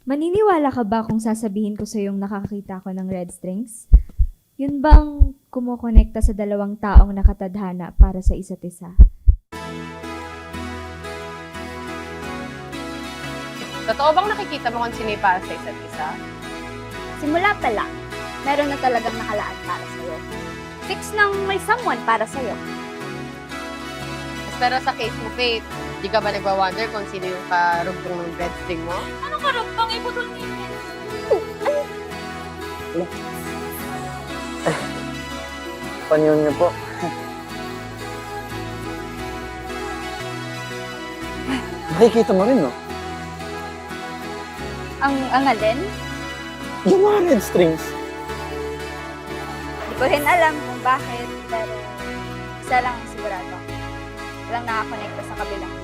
Maniniwala ka ba kung sasabihin ko sa yung nakakita ko ng red strings? Yun bang kumukonekta sa dalawang taong nakatadhana para sa isa't isa? Totoo bang nakikita mo kung sino yung para sa isa't isa? Simula pa lang, meron na talagang nakalaan para sa'yo. Fix nang may someone para sa'yo. Pero sa case mo, Faith, di ka ba nagwa-wonder kung sino yung karugtong ng red string mo? Ano ka rin bang ibutol niya? Panyon niyo po. Makikita mo rin, no? Ang alin? Yung mga red strings. Hindi ko rin alam kung bakit, pero isa lang ang sigurado. Walang nakakonekta sa kabilang